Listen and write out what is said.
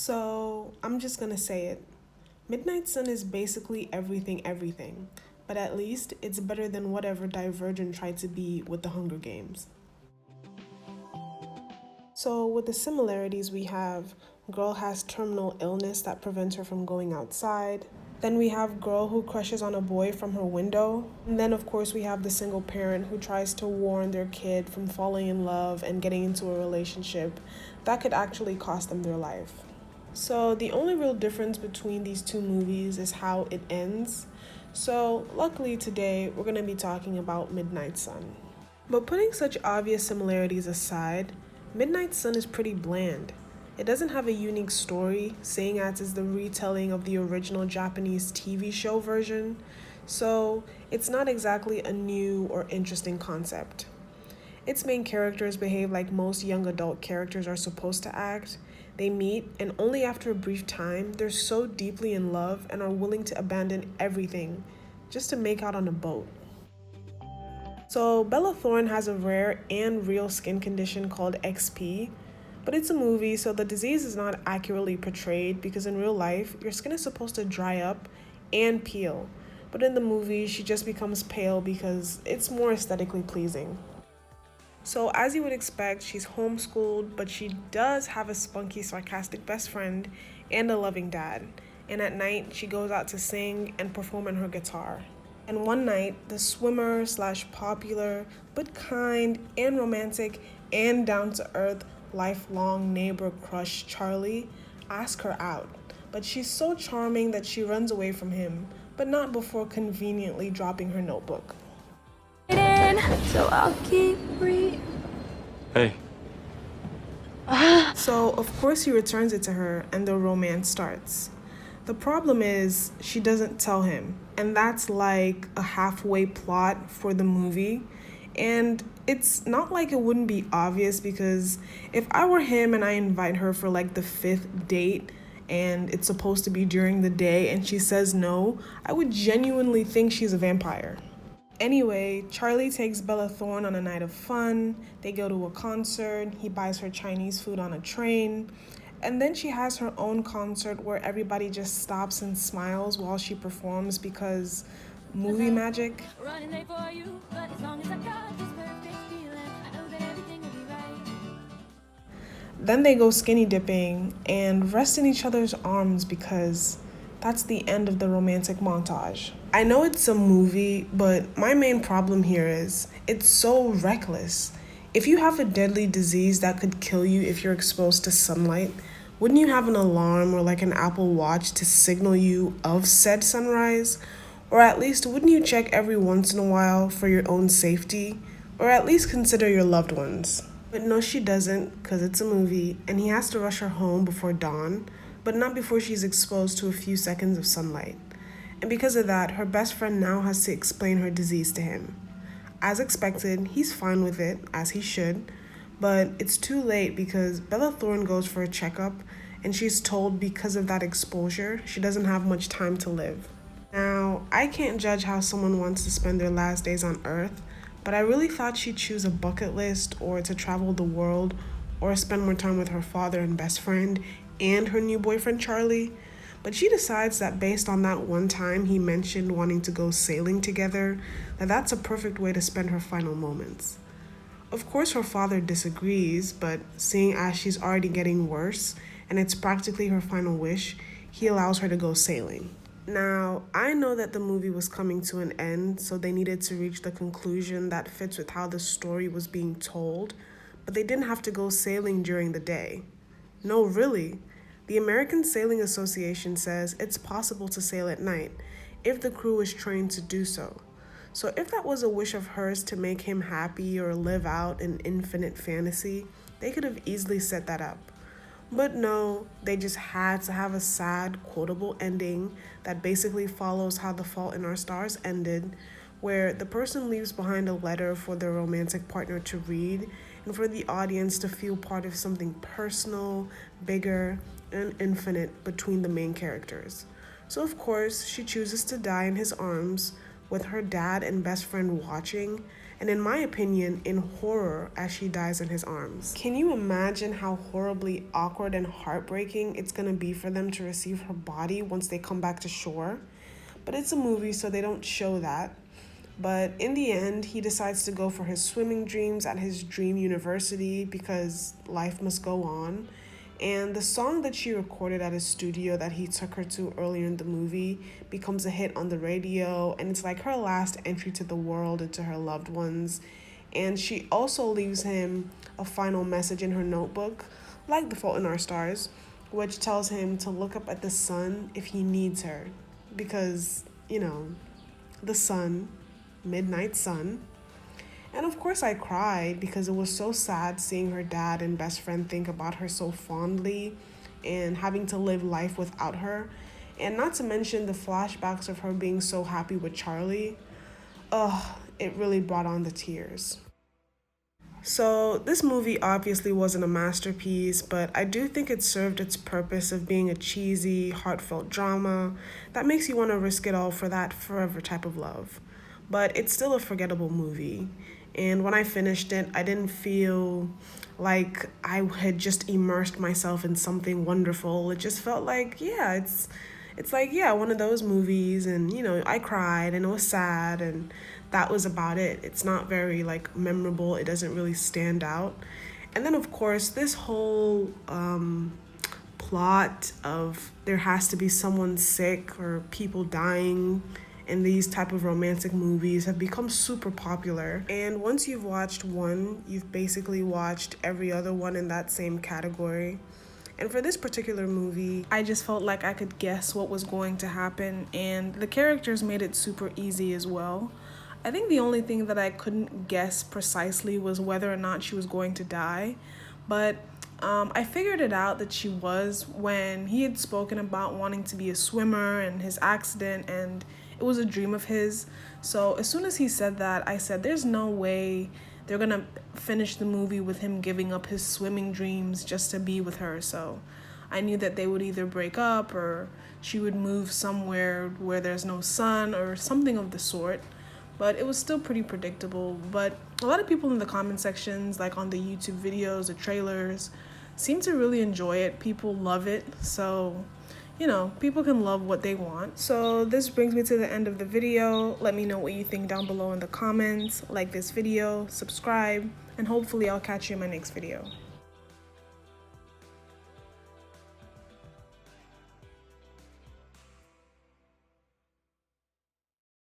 So, I'm just gonna say it. Midnight Sun is basically everything, everything. But at least it's better than whatever Divergent tried to be with the Hunger Games. So, with the similarities, we have girl has terminal illness that prevents her from going outside. Then we have girl who crushes on a boy from her window. And then, of course, we have the single parent who tries to warn their kid from falling in love and getting into a relationship that could actually cost them their life. So, the only real difference between these two movies is how it ends. So, luckily, today we're going to be talking about Midnight Sun. But putting such obvious similarities aside, Midnight Sun is pretty bland. It doesn't have a unique story, seeing as it's the retelling of the original Japanese TV show version, so it's not exactly a new or interesting concept. Its main characters behave like most young adult characters are supposed to act. They meet, and only after a brief time, they're so deeply in love and are willing to abandon everything just to make out on a boat. So, Bella Thorne has a rare and real skin condition called XP, but it's a movie, so the disease is not accurately portrayed because in real life, your skin is supposed to dry up and peel. But in the movie, she just becomes pale because it's more aesthetically pleasing. So, as you would expect, she's homeschooled, but she does have a spunky, sarcastic best friend and a loving dad. And at night, she goes out to sing and perform on her guitar. And one night, the swimmer slash popular, but kind and romantic and down to earth lifelong neighbor crush Charlie asks her out. But she's so charming that she runs away from him, but not before conveniently dropping her notebook. So I'll keep reading. Hey, So, of course, he returns it to her and the romance starts. The problem is, she doesn't tell him, and that's like a halfway plot for the movie. And it's not like it wouldn't be obvious because if I were him and I invite her for like the fifth date and it's supposed to be during the day and she says no, I would genuinely think she's a vampire. Anyway, Charlie takes Bella Thorne on a night of fun. They go to a concert. He buys her Chinese food on a train. And then she has her own concert where everybody just stops and smiles while she performs because movie magic. Running late for you, but as long as I got this perfect feeling, I know that everything will be right. Then they go skinny dipping and rest in each other's arms because that's the end of the romantic montage. I know it's a movie, but my main problem here is it's so reckless. If you have a deadly disease that could kill you if you're exposed to sunlight, wouldn't you have an alarm or like an Apple Watch to signal you of said sunrise? Or at least wouldn't you check every once in a while for your own safety? Or at least consider your loved ones? But no, she doesn't, because it's a movie, and he has to rush her home before dawn, but not before she's exposed to a few seconds of sunlight. And because of that, her best friend now has to explain her disease to him. As expected, he's fine with it, as he should, but it's too late because Bella Thorne goes for a checkup, and she's told because of that exposure, she doesn't have much time to live. Now, I can't judge how someone wants to spend their last days on Earth, but I really thought she'd choose a bucket list or to travel the world or spend more time with her father and best friend and her new boyfriend Charlie. But she decides that based on that one time he mentioned wanting to go sailing together, that's a perfect way to spend her final moments. Of course, her father disagrees, but seeing as she's already getting worse and it's practically her final wish, he allows her to go sailing. Now, I know that the movie was coming to an end, so they needed to reach the conclusion that fits with how the story was being told, but they didn't have to go sailing during the day. No, really. The American Sailing Association says it's possible to sail at night if the crew is trained to do so. So if that was a wish of hers to make him happy or live out an infinite fantasy, they could have easily set that up. But no, they just had to have a sad, quotable ending that basically follows how The Fault in Our Stars ended, where the person leaves behind a letter for their romantic partner to read and for the audience to feel part of something personal, bigger, and infinite between the main characters. So of course, she chooses to die in his arms with her dad and best friend watching, and in my opinion, in horror as she dies in his arms. Can you imagine how horribly awkward and heartbreaking it's gonna be for them to receive her body once they come back to shore? But it's a movie, so they don't show that. But in the end, he decides to go for his swimming dreams at his dream university because life must go on. And the song that she recorded at his studio that he took her to earlier in the movie becomes a hit on the radio, and it's like her last entry to the world and to her loved ones. And she also leaves him a final message in her notebook, like The Fault in Our Stars, which tells him to look up at the sun if he needs her. Because, the sun, midnight sun. And of course I cried because it was so sad seeing her dad and best friend think about her so fondly and having to live life without her. And not to mention the flashbacks of her being so happy with Charlie. It really brought on the tears. So this movie obviously wasn't a masterpiece, but I do think it served its purpose of being a cheesy, heartfelt drama that makes you want to risk it all for that forever type of love. But it's still a forgettable movie. And when I finished it, I didn't feel like I had just immersed myself in something wonderful. It just felt like, it's one of those movies, and I cried and it was sad, and that was about it. It's not very like memorable. It doesn't really stand out. And then of course this whole plot of there has to be someone sick or people dying in these type of romantic movies have become super popular. And once you've watched one, you've basically watched every other one in that same category. And for this particular movie, I just felt like I could guess what was going to happen, and the characters made it super easy as well. I think the only thing that I couldn't guess precisely was whether or not she was going to die, but I figured it out that she was when he had spoken about wanting to be a swimmer and his accident, and it was a dream of his. So as soon as he said that, I said there's no way they're gonna finish the movie with him giving up his swimming dreams just to be with her. So I knew that they would either break up or she would move somewhere where there's no sun or something of the sort. But it was still pretty predictable. But a lot of people in the comment sections, like on the YouTube videos, the trailers, seem to really enjoy it. People love it. So people can love what they want. So this brings me to the end of the video. Let me know what you think down below in the comments. Like this video, subscribe, and hopefully I'll catch you in my next video.